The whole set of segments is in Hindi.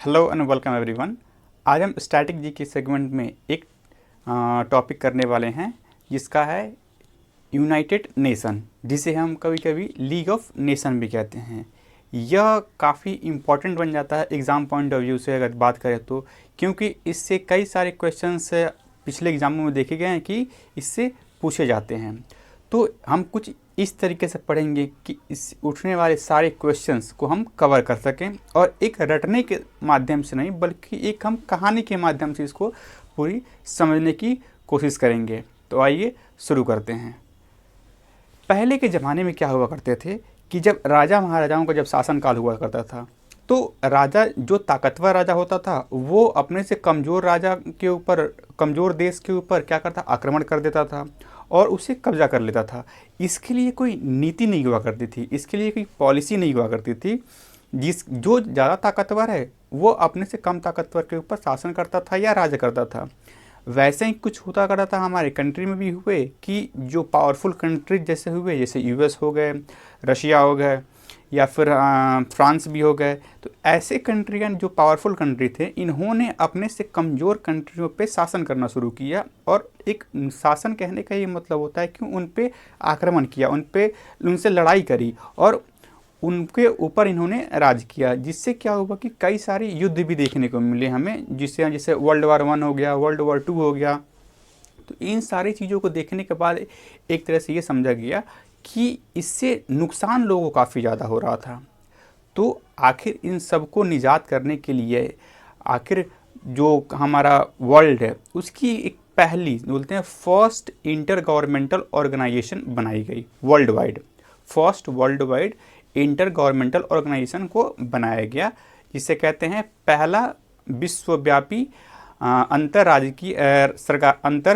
Hello and welcome everyone. आज हम स्टैटिक जी के सेगमेंट में एक टॉपिक करने वाले हैं जिसका है यूनाइटेड नेशन, जिसे हम कभी कभी लीग ऑफ नेशन भी कहते हैं। यह काफ़ी इम्पॉर्टेंट बन जाता है एग्ज़ाम पॉइंट ऑफ व्यू से अगर बात करें तो, क्योंकि इससे कई सारे क्वेश्चंस पिछले एग्ज़ामों में देखे गए हैं कि इससे पूछे जाते हैं। तो हम कुछ इस तरीके से पढ़ेंगे कि इस उठने वाले सारे क्वेश्चंस को हम कवर कर सकें, और एक रटने के माध्यम से नहीं बल्कि एक हम कहानी के माध्यम से इसको पूरी समझने की कोशिश करेंगे। तो आइए शुरू करते हैं। पहले के ज़माने में क्या हुआ करते थे कि जब राजा महाराजाओं का जब शासनकाल हुआ करता था, तो राजा जो ताकतवर राजा होता था वो अपने से कमज़ोर राजा के ऊपर, कमज़ोर देश के ऊपर क्या करता, आक्रमण कर देता था और उसे कब्जा कर लेता था। इसके लिए कोई नीति नहीं हुआ करती थी, इसके लिए कोई पॉलिसी नहीं हुआ करती थी। जो ज़्यादा ताकतवर है वो अपने से कम ताकतवर के ऊपर शासन करता था या राज करता था। वैसे ही कुछ होता करता था हमारे कंट्री में भी हुए कि जो पावरफुल कंट्रीज जैसे हुए, जैसे यूएस हो गए, रशिया हो गए, या फिर फ्रांस भी हो गए। तो ऐसे कंट्रियाँ जो पावरफुल कंट्री थे, इन्होंने अपने से कमज़ोर कंट्रियों पे शासन करना शुरू किया। और एक शासन कहने का ये मतलब होता है कि उन पे आक्रमण किया, उनसे लड़ाई करी और उनके ऊपर इन्होंने राज किया। जिससे क्या हुआ कि कई सारे युद्ध भी देखने को मिले हमें, जिससे जैसे वर्ल्ड वार 1 हो गया, वर्ल्ड वार 2 हो गया। तो इन सारी चीज़ों को देखने के बाद एक तरह से ये समझा गया कि इससे नुकसान लोगों को काफ़ी ज़्यादा हो रहा था। तो आखिर इन सबको निजात करने के लिए आखिर जो हमारा वर्ल्ड है उसकी एक पहली बोलते हैं फर्स्ट इंटर गवर्नमेंटल ऑर्गेनाइजेशन बनाई गई world wide. First world wide inter governmental organization को बनाया गया, जिसे कहते हैं पहला विश्वव्यापी अंतर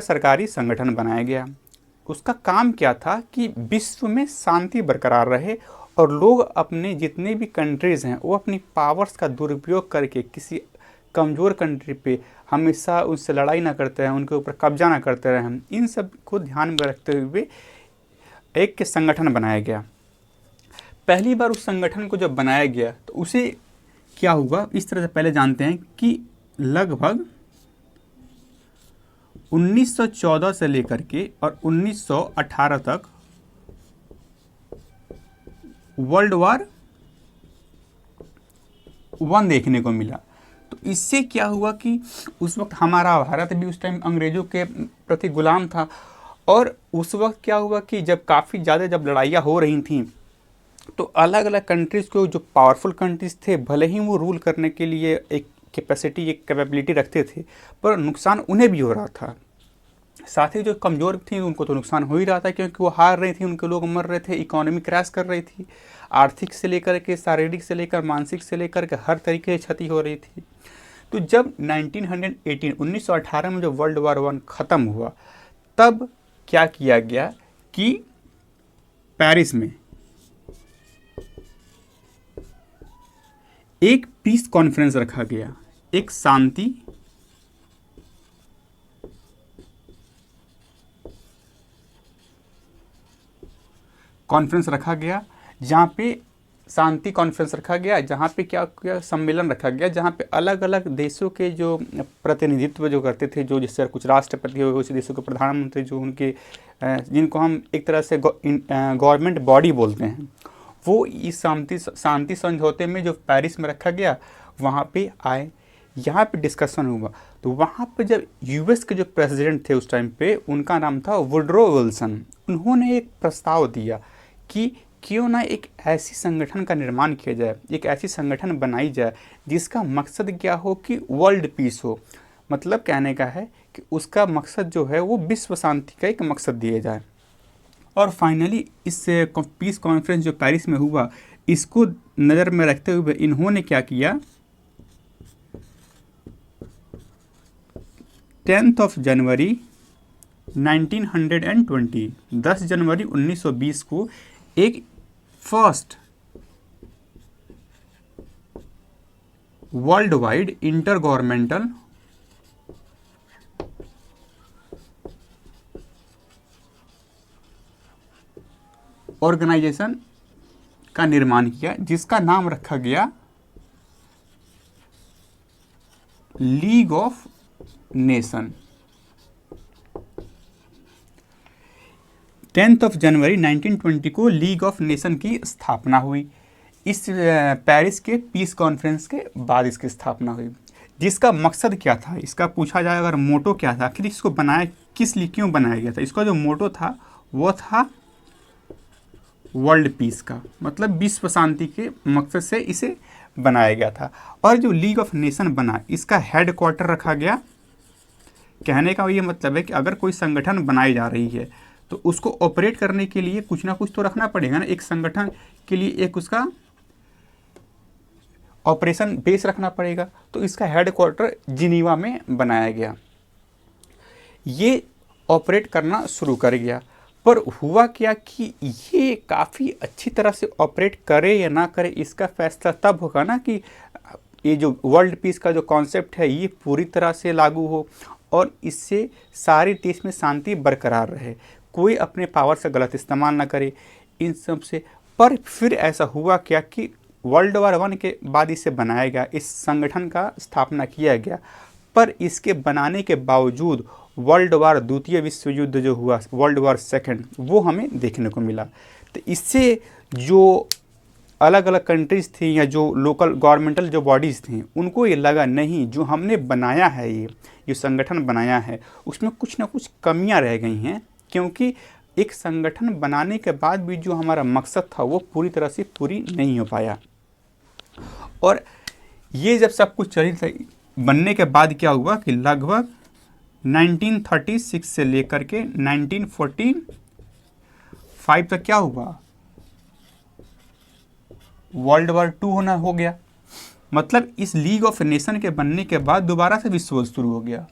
सरकारी संगठन बनाया गया। उसका काम क्या था कि विश्व में शांति बरकरार रहे और लोग अपने जितने भी कंट्रीज़ हैं वो अपनी पावर्स का दुरुपयोग करके किसी कमज़ोर कंट्री पे हमेशा उससे लड़ाई ना करते रहें, उनके ऊपर कब्जा ना करते रहें। इन सब को ध्यान में रखते हुए एक संगठन बनाया गया। पहली बार उस संगठन को जब बनाया गया तो उसे क्या हुआ, इस तरह से पहले जानते हैं कि लगभग 1914 से लेकर के और 1918 तक वर्ल्ड वार 1 देखने को मिला। तो इससे क्या हुआ कि उस वक्त हमारा भारत भी उस टाइम अंग्रेज़ों के प्रति गुलाम था। और उस वक्त क्या हुआ कि जब काफ़ी ज़्यादा जब लड़ाइयाँ हो रही थीं तो अलग अलग कंट्रीज़ को, जो पावरफुल कंट्रीज़ थे, भले ही वो रूल करने के लिए एक कैपेसिटी, एक कैपेबिलिटी रखते थे, पर नुकसान उन्हें भी हो रहा था। साथ ही जो कमज़ोर थी उनको तो नुकसान हो ही रहा था, क्योंकि वो हार रही थी, उनके लोग मर रहे थे, इकोनॉमी क्रैश कर रही थी, आर्थिक से लेकर के, शारीरिक से लेकर, मानसिक से लेकर के हर तरीके से क्षति हो रही थी। तो जब 1918 में जब वर्ल्ड वार 1 ख़त्म हुआ, तब क्या किया गया कि पेरिस में एक पीस कॉन्फ्रेंस रखा गया, एक शांति कॉन्फ्रेंस रखा गया, जहाँ पे शांति कॉन्फ्रेंस रखा गया, जहाँ पे क्या सम्मेलन रखा गया, जहाँ पे अलग अलग देशों के जो प्रतिनिधित्व जो करते थे, जो जैसे कुछ राष्ट्रपति हो गए, कुछ देशों के प्रधानमंत्री, जो उनके जिनको हम एक तरह से गवर्नमेंट बॉडी बोलते हैं, वो इस शांति समझौते में जो पेरिस में रखा गया वहाँ पे आए, यहाँ पे डिस्कशन हुआ। तो वहाँ पे जब यूएस के जो प्रेसिडेंट थे उस टाइम पे, उनका नाम था वुडरो विल्सन, उन्होंने एक प्रस्ताव दिया कि क्यों ना एक ऐसी संगठन का निर्माण किया जाए, एक ऐसी संगठन बनाई जाए जिसका मकसद क्या हो कि वर्ल्ड पीस हो। मतलब कहने का है कि उसका मकसद जो है वो विश्व शांति का एक मकसद दिया जाए। और फाइनली इस पीस कॉन्फ्रेंस जो पेरिस में हुआ, इसको नज़र में रखते हुए इन्होंने क्या किया, 10 जनवरी 1920, 10 जनवरी 1920 को एक first world wide inter governmental organization का निर्माण किया, जिसका नाम रखा गया लीग ऑफ नेशन। 10 जनवरी 1920 को लीग ऑफ नेशन की स्थापना हुई। इस पेरिस के पीस कॉन्फ्रेंस के बाद इसकी स्थापना हुई, जिसका मकसद क्या था, इसका पूछा जाए अगर मोटो क्या था, आखिर इसको बनाया किस लिए, क्यों बनाया गया था। इसका जो मोटो था वो था वर्ल्ड पीस का, मतलब विश्व शांति के मकसद से इसे बनाया गया था। और जो लीग ऑफ नेशन बना, इसका हेड क्वार्टर रखा गया। कहने का ये मतलब है कि अगर कोई संगठन बनाई जा रही है तो उसको ऑपरेट करने के लिए कुछ ना कुछ तो रखना पड़ेगा ना। एक संगठन के लिए एक उसका ऑपरेशन बेस रखना पड़ेगा, तो इसका हेड क्वार्टर जिनीवा में बनाया गया। ये ऑपरेट करना शुरू कर गया, पर हुआ क्या कि ये काफ़ी अच्छी तरह से ऑपरेट करे या ना करे, इसका फैसला तब होगा ना कि ये जो वर्ल्ड पीस का जो कॉन्सेप्ट है ये पूरी तरह से लागू हो और इससे सारे देश में शांति बरकरार रहे, कोई अपने पावर से गलत इस्तेमाल ना करे इन सब से। पर फिर ऐसा हुआ क्या कि वर्ल्ड वार 1 के बाद इसे बनाया गया, इस संगठन का स्थापना किया गया, पर इसके बनाने के बावजूद वर्ल्ड वार द्वितीय विश्व युद्ध जो हुआ, वर्ल्ड वार सेकेंड, वो हमें देखने को मिला। तो इससे जो अलग अलग कंट्रीज़ थी या जो लोकल गवर्नमेंटल जो बॉडीज़ थी, उनको ये लगा नहीं, जो हमने बनाया है, ये संगठन बनाया है, उसमें कुछ ना कुछ कमियां रह गई हैं, क्योंकि एक संगठन बनाने के बाद भी जो हमारा मकसद था वो पूरी तरह से पूरी नहीं हो पाया। और ये जब सब कुछ बनने के बाद क्या हुआ कि लगभग 1936 से लेकर के 1945 तक क्या हुआ, वर्ल्ड वार 2 होना हो गया। मतलब इस लीग ऑफ नेशन के बनने के बाद दोबारा से विश्व युद्ध शुरू हो गया।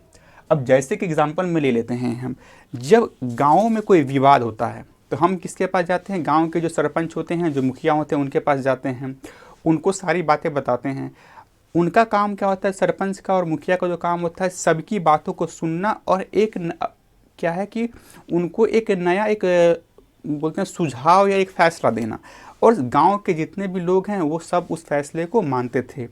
अब जैसे कि एग्जांपल में ले लेते हैं हम, जब गाँव में कोई विवाद होता है तो हम किसके पास जाते हैं, गाँव के जो सरपंच होते हैं, जो मुखिया होते हैं, उनके पास जाते हैं, उनको सारी बातें बताते हैं। उनका काम क्या होता है, सरपंच का और मुखिया का जो काम होता है सबकी बातों को सुनना और क्या है कि उनको एक नया बोलते हैं सुझाव या एक फैसला देना। और गांव के जितने भी लोग हैं वो सब उस फैसले को मानते थे।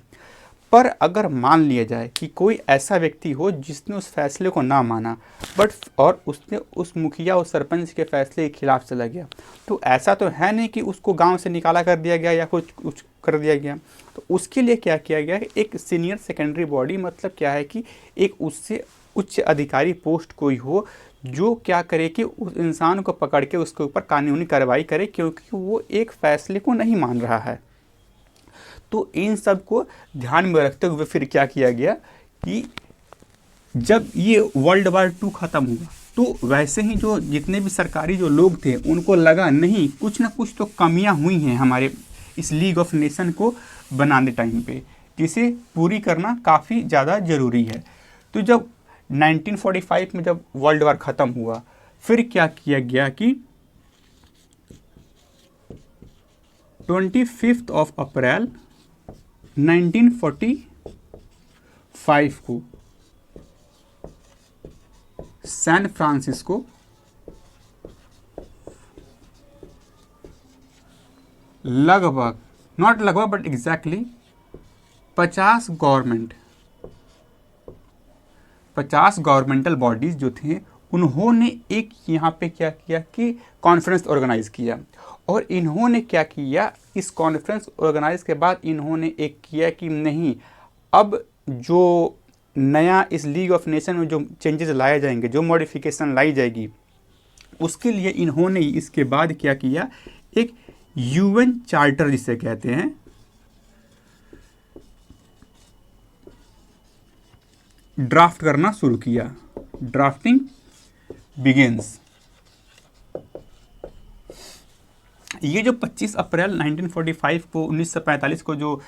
पर अगर मान लिया जाए कि कोई ऐसा व्यक्ति हो जिसने उस फैसले को ना माना और उसने उस मुखिया और सरपंच के फैसले के खिलाफ चला गया, तो ऐसा तो है नहीं कि उसको गांव से निकाला कर दिया गया या कुछ कर दिया गया। तो उसके लिए क्या किया गया, एक सीनियर सेकेंडरी बॉडी, मतलब क्या है कि एक उससे उच्च अधिकारी पोस्ट कोई हो जो क्या करे कि उस इंसान को पकड़ के उसके ऊपर कानूनी कार्रवाई करे, क्योंकि वो एक फैसले को नहीं मान रहा है। तो इन सब को ध्यान में रखते हुए फिर क्या किया गया कि जब ये वर्ल्ड वार 2 खत्म हुआ तो वैसे ही जो जितने भी सरकारी जो लोग थे उनको लगा नहीं, कुछ ना कुछ तो कमियां हुई हैं हमारे इस लीग ऑफ नेशन को बनाने टाइम पे, जिसे पूरी करना काफ़ी ज़्यादा ज़रूरी है। तो जब 1945 में जब वर्ल्ड वार ख़त्म हुआ, फिर क्या किया गया कि 25 अप्रैल 1945 को सैन फ्रांसिस्को लगभग, नॉट लगभग बट एग्जैक्टली 50 गवर्नमेंटल बॉडीज जो थे उन्होंने एक यहाँ पे क्या किया कि कॉन्फ्रेंस ऑर्गेनाइज किया। और इन्होंने क्या किया, इस कॉन्फ्रेंस ऑर्गेनाइज के बाद इन्होंने एक किया कि नहीं, अब जो नया इस लीग ऑफ नेशन में जो चेंजेस लाए जाएंगे, जो मॉडिफिकेशन लाई जाएगी, उसके लिए इन्होंने इसके बाद क्या किया, एक यूएन चार्टर जिसे कहते हैं, ड्राफ्ट करना शुरू किया। Drafting begins. ये जो 25 अप्रैल 1945 को 1945 को जो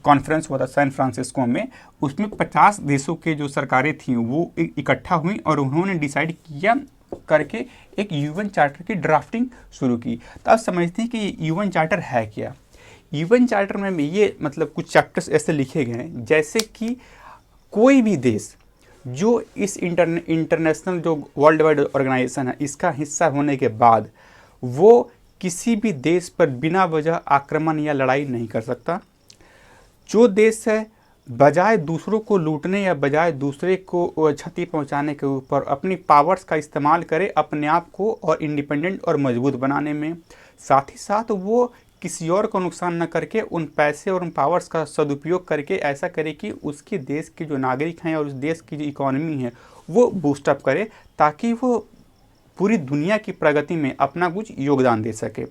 कॉन्फ्रेंस हुआ था सैन फ्रांसिस्को में, उसमें 50 देशों के जो सरकारें थीं वो इकट्ठा हुई और उन्होंने डिसाइड किया करके एक यूएन चार्टर की ड्राफ्टिंग शुरू की। तो आप समझते हैं कि यूएन चार्टर है क्या। यूएन चार्टर में ये मतलब कुछ चैप्टर्स ऐसे लिखे गए हैं जैसे कि कोई भी देश जो इस इंटरनेशनल जो वर्ल्ड वाइड ऑर्गेनाइजेशन है इसका हिस्सा होने के बाद वो किसी भी देश पर बिना वजह आक्रमण या लड़ाई नहीं कर सकता। जो देश है बजाय दूसरों को लूटने या बजाय दूसरे को क्षति पहुंचाने के ऊपर अपनी पावर्स का इस्तेमाल करे अपने आप को और इंडिपेंडेंट और मजबूत बनाने में। साथ ही साथ वो किसी और को नुकसान न करके उन पैसे और उन पावर्स का सदुपयोग करके ऐसा करे कि उसके देश के जो नागरिक हैं और उस देश की जो इकोनॉमी है वो बूस्टअप करे, ताकि वो पूरी दुनिया की प्रगति में अपना कुछ योगदान दे सके।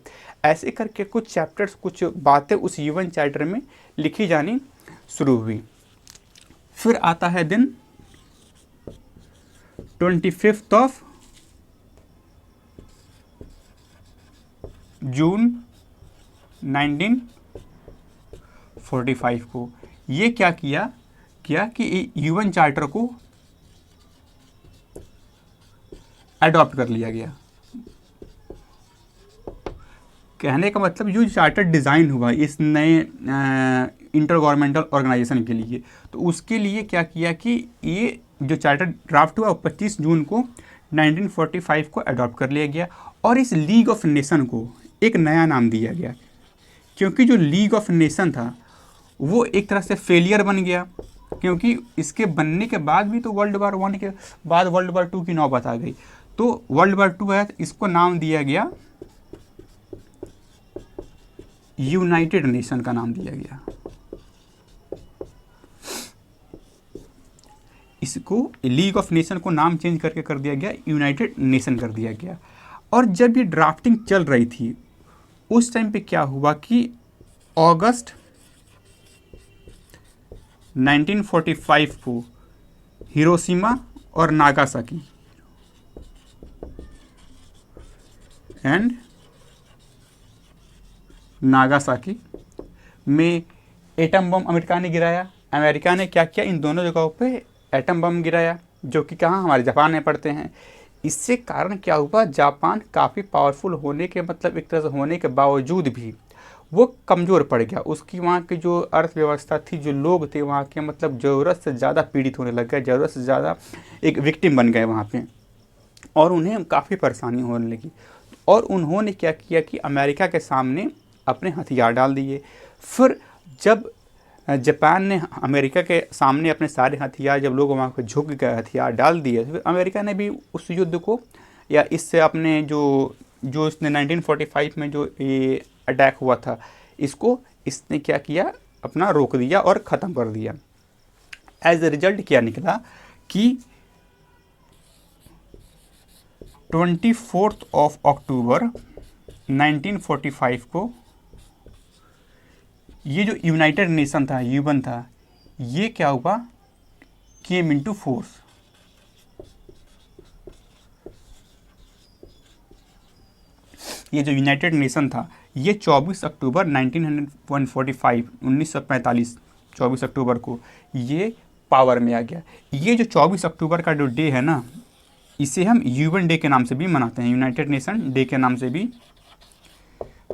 ऐसे करके कुछ चैप्टर्स, कुछ बातें उस UN चार्टर में लिखी जानी शुरू हुई। फिर आता है दिन 25 जून 1945 को। ये क्या किया कि UN चार्टर को अडॉप्ट कर लिया गया। कहने का मतलब जो चार्टर डिज़ाइन हुआ इस नए इंटर गवर्नमेंटल ऑर्गेनाइजेशन के लिए, तो उसके लिए क्या किया कि ये जो चार्टर ड्राफ्ट हुआ 25 जून को 1945 को अडॉप्ट कर लिया गया। और इस लीग ऑफ नेशन को एक नया नाम दिया गया, क्योंकि जो लीग ऑफ नेशन था वो एक तरह से फेलियर बन गया, क्योंकि इसके बनने के बाद भी तो वर्ल्ड वार 1 के बाद वर्ल्ड वार 2 की नौबत आ गई। तो वर्ल्ड वार 2 है, इसको नाम दिया गया यूनाइटेड नेशन का नाम दिया गया। इसको लीग ऑफ नेशन को नाम चेंज करके कर दिया गया, यूनाइटेड नेशन कर दिया गया। और जब ये ड्राफ्टिंग चल रही थी उस टाइम पे क्या हुआ कि अगस्त 1945 को हिरोशिमा और नागासाकी एंड नागासाकी में एटम बम अमेरिका ने गिराया। अमेरिका ने क्या किया, इन दोनों जगहों पे एटम बम गिराया, जो कि कहाँ, हमारे जापान में पड़ते हैं। इससे कारण क्या हुआ, जापान काफ़ी पावरफुल होने के मतलब एक तरह से होने के बावजूद भी वो कमज़ोर पड़ गया। उसकी वहाँ की जो अर्थव्यवस्था थी, जो लोग थे वहाँ के, मतलब ज़रूरत से ज़्यादा पीड़ित होने लग गए, ज़रूरत से ज़्यादा एक विक्टिम बन गए वहाँ पे, और उन्हें काफ़ी परेशानी होने लगी। और उन्होंने क्या किया कि अमेरिका के सामने अपने हथियार डाल दिए। फिर जब जापान ने अमेरिका के सामने अपने सारे हथियार, जब लोग वहाँ पे झुक गए, हथियार डाल दिए, तो फिर अमेरिका ने भी उस युद्ध को या इससे अपने जो इसने 1945 में जो ये अटैक हुआ था, इसने क्या किया, अपना रोक दिया और ख़त्म कर दिया। एज ए रिजल्ट क्या निकला कि 24 अक्टूबर 1945 को ये जो यूनाइटेड नेशन था, UN था, ये क्या हुआ, केम इनटू फोर्स। ये जो यूनाइटेड नेशन था ये 24 अक्टूबर 1945 24 अक्टूबर को ये पावर में आ गया। ये जो 24 अक्टूबर का जो डे है ना, इसे हम UN डे के नाम से भी मनाते हैं, यूनाइटेड नेशन डे के नाम से भी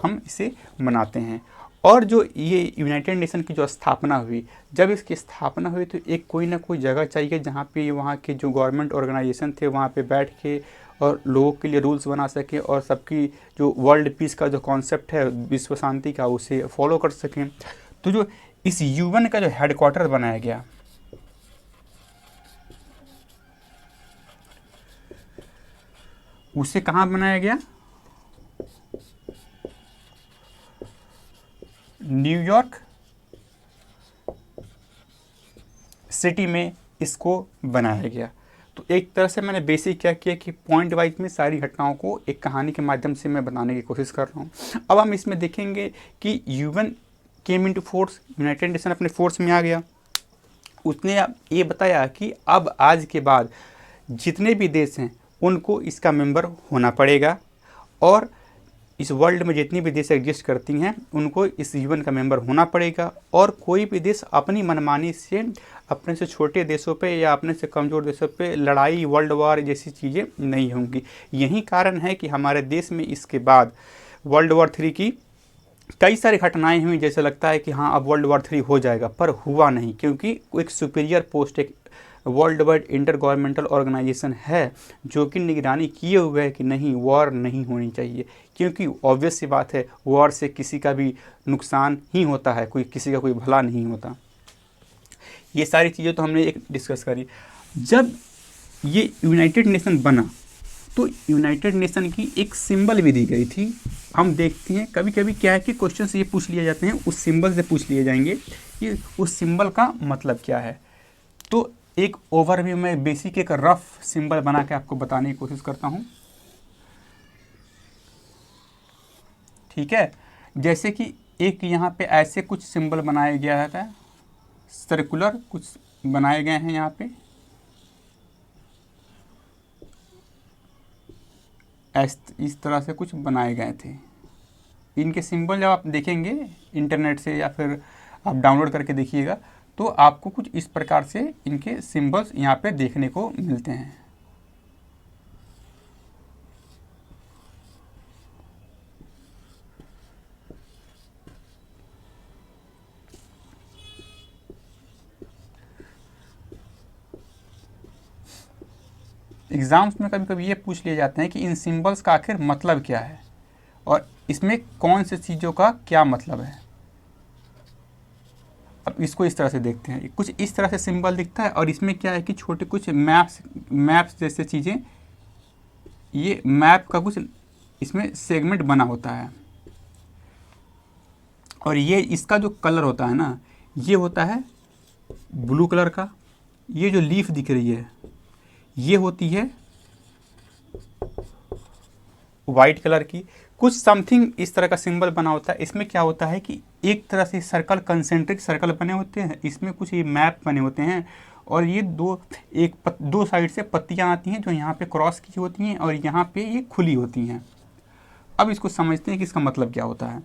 हम इसे मनाते हैं। और जो ये यूनाइटेड नेशन की जो स्थापना हुई, जब इसकी स्थापना हुई तो एक कोई ना कोई जगह चाहिए जहाँ पे वहाँ के जो गवर्नमेंट ऑर्गेनाइजेशन थे वहाँ पे बैठ के और लोगों के लिए रूल्स बना सके और सबकी जो वर्ल्ड पीस का जो कॉन्सेप्ट है, विश्व शांति का, उसे फॉलो कर सकें। तो जो इस UN का जो हेडक्वार्टर बनाया गया, उसे कहाँ बनाया गया, न्यूयॉर्क सिटी में इसको बनाया गया। तो एक तरह से मैंने बेसिक क्या किया कि पॉइंट वाइज में सारी घटनाओं को एक कहानी के माध्यम से मैं बताने की कोशिश कर रहा हूँ। अब हम इसमें देखेंगे कि UN came into force, United nation अपने फोर्स में आ गया। उसने ये बताया कि अब आज के बाद जितने भी देश हैं उनको इसका मेंबर होना पड़ेगा, और इस वर्ल्ड में जितनी भी देश एग्जिस्ट करती हैं उनको इस UN का मेंबर होना पड़ेगा। और कोई भी देश अपनी मनमानी से अपने से छोटे देशों पे या अपने से कमज़ोर देशों पे लड़ाई, वर्ल्ड वार जैसी चीज़ें नहीं होंगी। यही कारण है कि हमारे देश में इसके बाद वर्ल्ड वार 3 की कई सारी घटनाएं हुई, जैसे लगता है कि हाँ अब वर्ल्ड वार 3 हो जाएगा, पर हुआ नहीं, क्योंकि एक सुपीरियर पोस्ट, एक world wide inter governmental organization है जो कि निगरानी किए हुए है कि नहीं, वॉर नहीं होनी चाहिए। क्योंकि ऑब्वियस सी बात है, वॉर से किसी का भी नुकसान ही होता है, कोई किसी का कोई भला नहीं होता। ये सारी चीज़ें तो हमने एक डिस्कस करी। जब ये यूनाइटेड नेशन बना तो यूनाइटेड नेशन की एक सिंबल भी दी गई थी। हम देखते हैं कभी कभी क्या है कि क्वेश्चन ये पूछ लिए जाते हैं, उस सिंबल से पूछ लिए जाएंगे कि उस सिंबल का मतलब क्या है। तो एक ओवरव्यू में बेसिक एक रफ सिंबल बना के आपको बताने की कोशिश करता हूँ, ठीक है। जैसे कि एक यहाँ पे ऐसे कुछ सिंबल बनाया गया था, सर्कुलर कुछ बनाए गए हैं यहाँ पे, इस तरह से कुछ बनाए गए थे। इनके सिंबल जब आप देखेंगे इंटरनेट से या फिर आप डाउनलोड करके देखिएगा तो आपको कुछ इस प्रकार से इनके सिंबल्स यहाँ पे देखने को मिलते हैं। एग्ज़ाम्स में कभी कभी ये पूछ लिए जाते हैं कि इन सिंबल्स का आखिर मतलब क्या है और इसमें कौन से चीज़ों का क्या मतलब है। अब इसको इस तरह से देखते हैं, कुछ इस तरह से सिंबल दिखता है और इसमें क्या है कि छोटे कुछ मैप्स जैसे चीज़ें, ये मैप का कुछ इसमें सेगमेंट बना होता है और ये इसका जो कलर होता है ना, ये होता है ब्लू कलर का। ये जो लीफ दिख रही है ये होती है वाइट कलर की। कुछ समथिंग इस तरह का सिंबल बना होता है। इसमें क्या होता है कि एक तरह से सर्कल, कंसेंट्रिक सर्कल बने होते हैं, इसमें कुछ ये मैप बने होते हैं और ये दो साइड से पत्तियां आती हैं जो यहाँ पे क्रॉस की होती हैं और यहाँ पे ये खुली होती हैं। अब इसको समझते हैं कि इसका मतलब क्या होता है।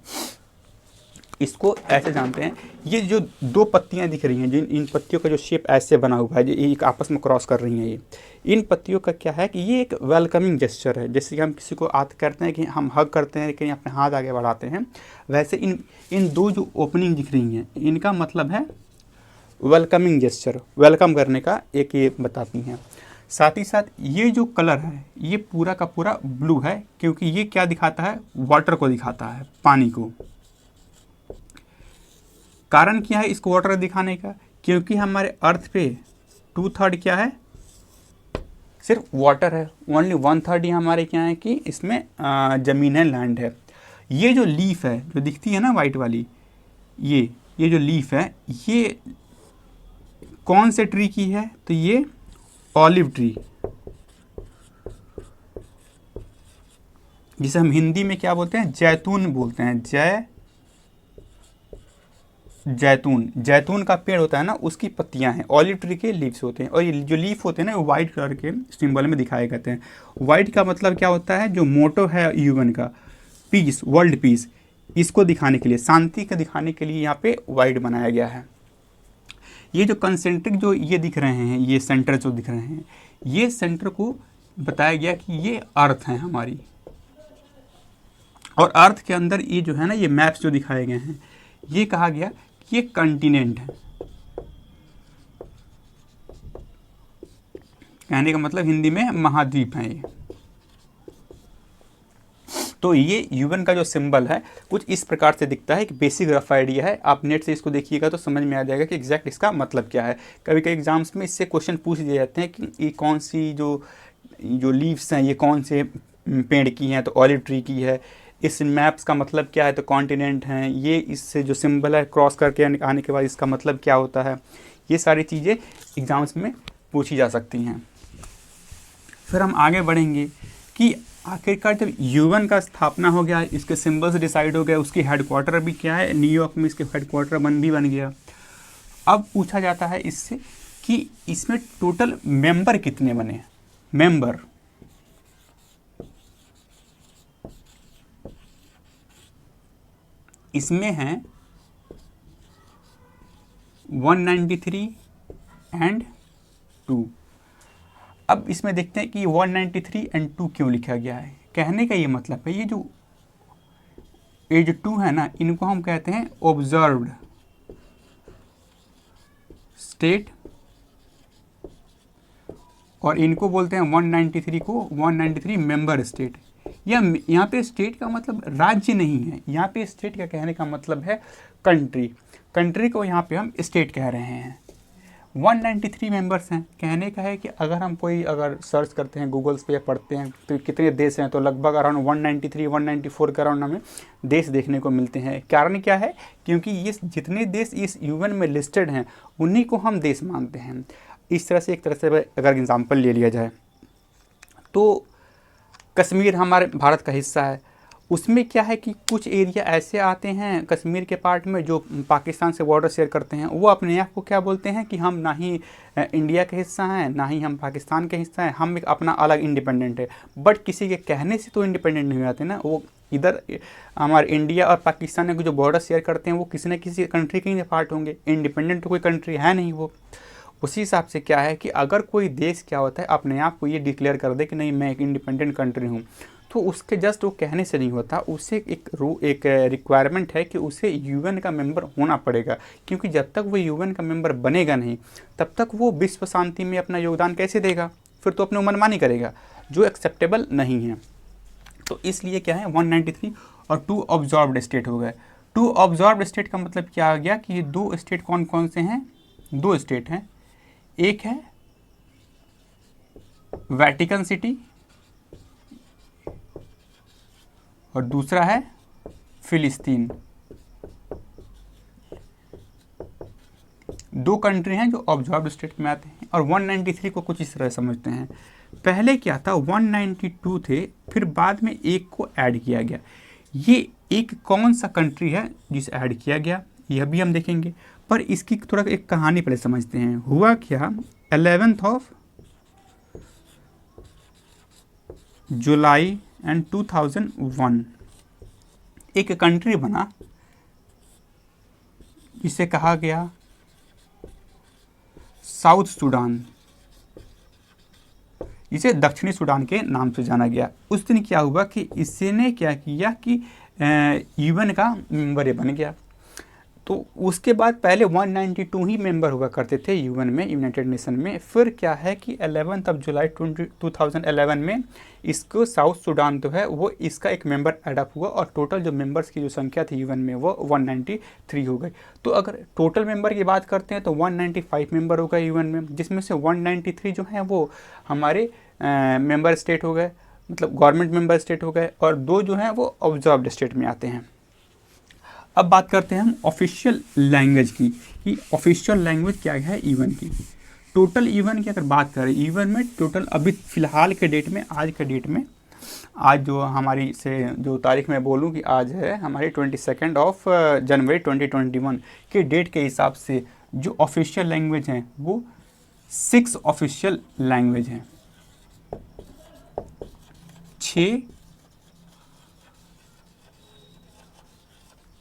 इसको ऐसे जानते हैं, ये जो दो पत्तियां दिख रही हैं, जिन इन पत्तियों का जो शेप ऐसे बना हुआ है, जो एक आपस में क्रॉस कर रही हैं, ये इन पत्तियों का क्या है कि ये एक वेलकमिंग जेस्चर है। जैसे कि हम किसी को करते हैं कि हम हग करते हैं, कहीं अपने हाथ आगे बढ़ाते हैं, वैसे इन दो जो ओपनिंग दिख रही हैं इनका मतलब है वेलकमिंग जेस्चर, वेलकम करने का एक ये बताती हैं। साथ ही साथ ये जो कलर है ये पूरा का पूरा ब्लू है, क्योंकि ये क्या दिखाता है, वाटर को दिखाता है, पानी को। कारण क्या है इसको वाटर दिखाने का, क्योंकि हमारे अर्थ पे 2/3 क्या है, सिर्फ वाटर है, ओनली 1/3 ही हमारे क्या है कि इसमें ज़मीन है, लैंड है। ये जो लीफ है जो दिखती है ना वाइट वाली, ये जो लीफ है ये कौन से ट्री की है, तो ये ऑलिव ट्री, जिसे हम हिंदी में क्या बोलते हैं, जैतून बोलते हैं। जैतून का पेड़ होता है ना, उसकी पत्तियां हैं, ऑलिव ट्री के लीव्स होते हैं। और ये जो लीफ होते हैं ना, वो वाइट कलर के सिंबल में दिखाए जाते हैं। वाइट का मतलब क्या होता है, जो मोटो है यूएन का, पीस, वर्ल्ड पीस, इसको दिखाने के लिए, शांति का दिखाने के लिए यहाँ पे वाइट बनाया गया है। ये जो कंसेंट्रिक जो ये दिख रहे हैं, ये सेंटर जो दिख रहे हैं, ये सेंटर को बताया गया कि ये अर्थ है हमारी, और अर्थ के अंदर ये जो है ना, ये मैप्स जो दिखाए गए हैं, ये कहा गया कि ये कंटिनेंट है। कहने का मतलब हिंदी में महाद्वीप है ये। तो ये यूएन का जो सिंबल है कुछ इस प्रकार से दिखता है, कि बेसिक रफ आइडिया है। आप नेट से इसको देखिएगा तो समझ में आ जाएगा कि एग्जैक्ट इसका मतलब क्या है। कभी कभी एग्जाम्स में इससे क्वेश्चन पूछ दिए जाते हैं कि ये कौन सी जो लीव्स हैं ये कौन से पेड़ की हैं, तो ऑलिव ट्री की है। इस मैप्स का मतलब क्या है, तो कॉन्टिनेंट हैं। ये इससे जो सिंबल है क्रॉस करके आने के बाद इसका मतलब क्या होता है। ये सारी चीज़ें एग्जाम्स में पूछी जा सकती हैं। फिर हम आगे बढ़ेंगे कि आखिरकार जब यूएन का स्थापना हो गया, इसके सिंबल्स डिसाइड हो गए, उसकी हेडक्वार्टर भी क्या है, न्यूयॉर्क में इसके हेडक्वार्टर बन गया। अब पूछा जाता है इससे कि इसमें टोटल मेंबर कितने बने। मेंबर इसमें हैं 193 एंड 2। अब इसमें देखते हैं कि 193 एंड 2 क्यों लिखा गया है। कहने का ये मतलब है, ये जो 2 है ना, इनको हम कहते हैं ऑब्जर्व्ड स्टेट, और इनको बोलते हैं 193 को 193 मेंबर स्टेट। या यहाँ पे स्टेट का मतलब राज्य नहीं है, यहाँ पे स्टेट का कहने का मतलब है कंट्री। कंट्री को यहाँ पे हम स्टेट कह रहे हैं। 193 मेंबर्स हैं। कहने का है कि अगर हम कोई अगर सर्च करते हैं गूगल्स पे या पढ़ते हैं तो कितने देश हैं, तो लगभग अराउंड 193 194 के अराउंड हमें देश देखने को मिलते हैं। कारण क्या है, क्योंकि ये जितने देश इस यूएन में लिस्टेड हैं उन्हीं को हम देश मानते हैं। इस तरह से एक तरह से अगर एग्जाम्पल ले लिया जाए तो कश्मीर हमारे भारत का हिस्सा है, उसमें क्या है कि कुछ एरिया ऐसे आते हैं कश्मीर के पार्ट में जो पाकिस्तान से बॉर्डर शेयर करते हैं, वो अपने आप को क्या बोलते हैं कि हम ना ही इंडिया के हिस्सा हैं ना ही हम पाकिस्तान के हिस्सा हैं, हम एक अपना अलग इंडिपेंडेंट है। बट किसी के कहने से तो इंडिपेंडेंट नहीं हो जाते ना, वो इधर हमारे इंडिया और पाकिस्तान के जो बॉर्डर शेयर करते हैं वो किसी न किसी कंट्री के ही पार्ट होंगे, इंडिपेंडेंट तो कोई कंट्री है नहीं वो। उसी हिसाब से क्या है कि अगर कोई देश क्या होता है अपने आप को ये डिक्लेयर कर दे कि नहीं मैं एक इंडिपेंडेंट कंट्री हूँ, तो उसके जस्ट वो कहने से नहीं होता, उसे एक रिक्वायरमेंट है कि उसे यूएन का मेंबर होना पड़ेगा। क्योंकि जब तक वो यूएन का मेंबर बनेगा नहीं तब तक वो विश्व शांति में अपना योगदान कैसे देगा, फिर तो अपने मनमानी करेगा जो एक्सेप्टेबल नहीं है। तो इसलिए क्या है 193 और 2 ऑब्जर्व्ड स्टेट हो गए। 2 ऑब्जर्व्ड स्टेट का मतलब क्या आ गया कि ये 2 स्टेट कौन कौन से हैं, 2 स्टेट हैं, एक है वेटिकन सिटी और दूसरा है फिलिस्तीन। 2 कंट्री हैं जो ऑब्जर्व्ड स्टेट में आते हैं। और 193 को कुछ इस तरह समझते हैं, पहले क्या था 192 थे, फिर बाद में एक को ऐड किया गया। ये एक कौन सा कंट्री है जिसे ऐड किया गया यह भी हम देखेंगे, पर इसकी थोड़ा एक कहानी पहले समझते हैं। हुआ क्या, 11 जुलाई 2001 एक कंट्री बना जिसे कहा गया साउथ सूडान, इसे दक्षिणी सूडान के नाम से जाना गया। उस दिन क्या हुआ कि इसने क्या किया कि यूएन का मेंबर बन गया। तो उसके बाद पहले 192 ही मेंबर हुआ करते थे यूएन में, यूनाइटेड नेशन में। फिर क्या है कि 11 जुलाई 2011 में इसको साउथ सूडान तो है वो इसका एक मेंबर एडअप हुआ और टोटल जो मेंबर्स की जो संख्या थी यूएन में वो 193 हो गई। तो अगर टोटल मेंबर की बात करते हैं तो 195 मेंबर हो गए यूएन में, जिसमें से 193 जो हैं वो हमारे मेंबर स्टेट हो गए, मतलब गवर्नमेंट मेंबर स्टेट हो गए, और 2 जो हैं वो ऑब्जर्व्ड स्टेट में आते हैं। अब बात करते हैं हम ऑफिशियल लैंग्वेज की कि ऑफिशियल लैंग्वेज क्या है यूएन की। टोटल यूएन की अगर बात करें, यूएन में टोटल अभी फ़िलहाल के डेट में, आज के डेट में, आज जो हमारी से जो तारीख मैं बोलूँ कि आज है हमारी 22 जनवरी 2021 के डेट के हिसाब से जो ऑफिशियल लैंग्वेज हैं वो 6 ऑफिशियल लैंग्वेज हैं। 6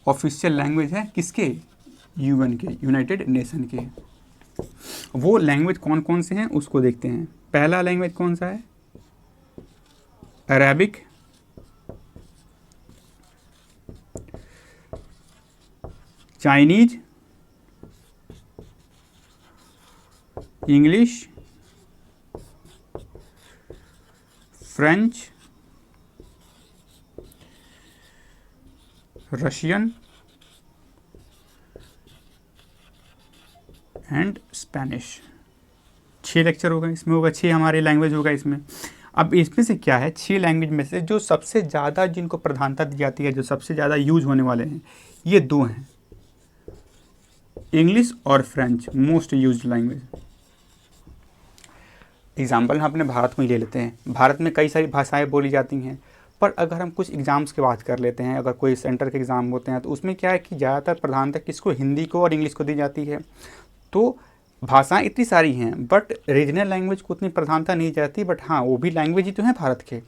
ऑफिशियल लैंग्वेज है किसके, यूएन के, यूनाइटेड नेशन के। वो लैंग्वेज कौन कौन से हैं उसको देखते हैं। पहला लैंग्वेज कौन सा है, Arabic, Chinese, English, French, Russian and Spanish. 6 lecture होगा इसमें, होगा 6 हमारे लैंग्वेज होगा इसमें। अब इसमें से क्या है, 6 लैंग्वेज में से जो सबसे ज़्यादा जिनको प्रधानता दी जाती है, जो सबसे ज़्यादा यूज होने वाले हैं, ये 2 हैं, इंग्लिश और French, most used language. Example हम अपने भारत में ही ले लेते हैं। भारत में कई सारी भाषाएं बोली जाती हैं, पर अगर हम कुछ एग्ज़ाम्स की बात कर लेते हैं, अगर कोई सेंटर के एग्ज़ाम होते हैं तो उसमें क्या है कि ज़्यादातर प्रधानता किसको, हिंदी को और इंग्लिश को दी जाती है। तो भाषाएं इतनी सारी हैं बट रीजनल लैंग्वेज को उतनी प्रधानता नहीं जाती, बट हाँ वो भी लैंग्वेज ही तो हैं भारत के।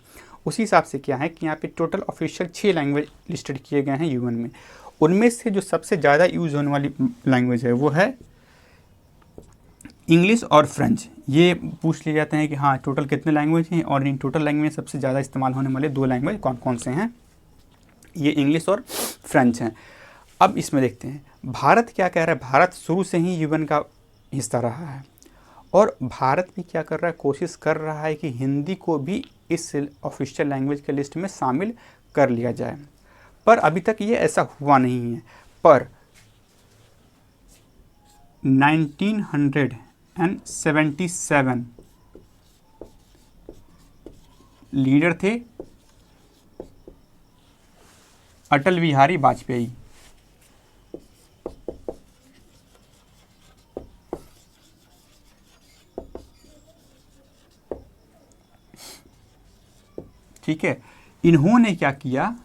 उसी हिसाब से क्या है कि यहाँ पे टोटल ऑफिशियल 6 लैंग्वेज लिस्टेड किए गए हैं यूएन में। उनमें से जो सबसे ज़्यादा यूज़ होने वाली लैंग्वेज है वो है इंग्लिश और फ्रेंच। ये पूछ लिए जाते हैं कि हाँ टोटल कितने लैंग्वेज हैं, और इन टोटल लैंग्वेज में सबसे ज़्यादा इस्तेमाल होने वाले 2 लैंग्वेज कौन कौन से हैं, ये इंग्लिश और फ्रेंच हैं। अब इसमें देखते हैं भारत क्या कह रहा है। भारत शुरू से ही यूएन का हिस्सा रहा है और भारत भी क्या कर रहा है, कोशिश कर रहा है कि हिंदी को भी इस ऑफिशियल लैंग्वेज के लिस्ट में शामिल कर लिया जाए, पर अभी तक ये ऐसा हुआ नहीं है। पर 1977 लीडर थे अटल बिहारी वाजपेयी। ठीक है, इन्होंने क्या किया,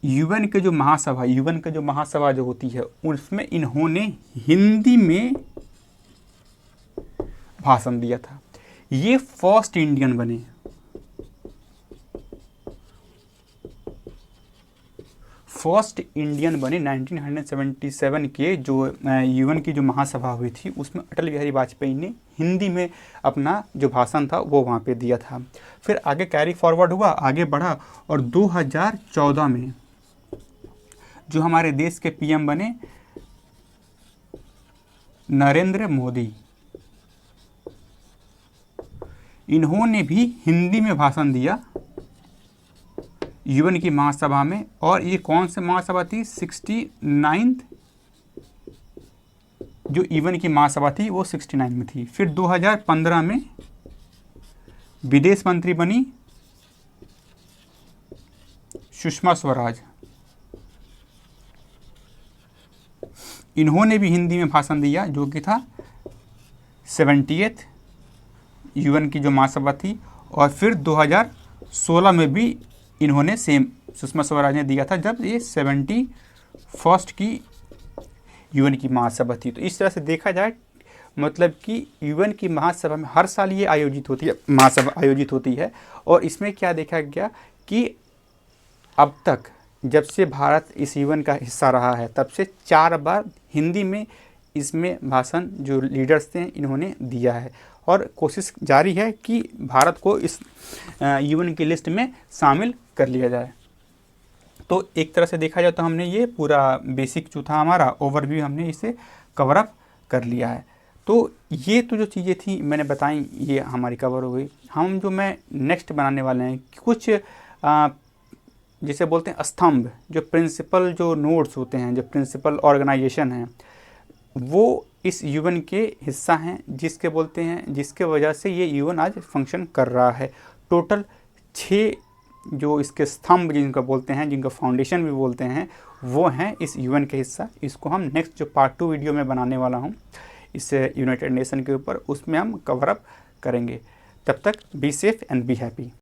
यूएन के जो महासभा जो होती है उसमें इन्होंने हिंदी में भाषण दिया था। ये फर्स्ट इंडियन बने। फर्स्ट इंडियन बने 1977 के जो यूएन की जो महासभा हुई थी उसमें अटल बिहारी वाजपेयी ने हिंदी में अपना जो भाषण था वो वहाँ पे दिया था। फिर आगे कैरी फॉरवर्ड हुआ, आगे बढ़ा और 2014 में जो हमारे देश के पीएम बने नरेंद्र मोदी, इन्होंने भी हिंदी में भाषण दिया यूएन की महासभा में। और ये कौन सी महासभा थी? 69th जो यूएन की महासभा थी वो 69 में थी। फिर 2015 में विदेश मंत्री बनी सुषमा स्वराज, इन्होंने भी हिंदी में भाषण दिया जो कि था 70th यूएन की जो महासभा थी। और फिर 2016 में भी इन्होंने सेम सुषमा स्वराज ने दिया था जब ये 71st की यूएन की महासभा थी। तो इस तरह से देखा जाए मतलब कि यूएन की महासभा में हर साल ये आयोजित होती है, महासभा आयोजित होती है। और इसमें क्या देखा गया कि अब तक जब से भारत इस यूएन का हिस्सा रहा है तब से 4 बार हिंदी में इसमें भाषण जो लीडर्स थे इन्होंने दिया है। और कोशिश जारी है कि भारत को इस यूएन की लिस्ट में शामिल कर लिया जाए। तो एक तरह से देखा जाए तो हमने ये पूरा बेसिक जो था हमारा ओवरव्यू हमने इसे कवर अप कर लिया है। तो ये तो जो चीज़ें थी मैंने बताई ये हमारी कवर हो गई। हम जो मैं नेक्स्ट बनाने वाले हैं कुछ जिसे बोलते हैं स्तंभ, जो प्रिंसिपल जो नोड्स होते हैं, जो प्रिंसिपल ऑर्गेनाइजेशन हैं वो इस यूएन के हिस्सा हैं, जिसके बोलते हैं जिसके वजह से ये यूएन आज फंक्शन कर रहा है। टोटल 6 जो इसके स्तंभ जिनका बोलते हैं, जिनका फाउंडेशन भी बोलते हैं, वो हैं इस यूएन के हिस्सा। इसको हम नेक्स्ट जो पार्ट 2 वीडियो में बनाने वाला हूँ इस यूनाइटेड नेशन के ऊपर, उसमें हम कवर अप करेंगे। तब तक be safe and be happy.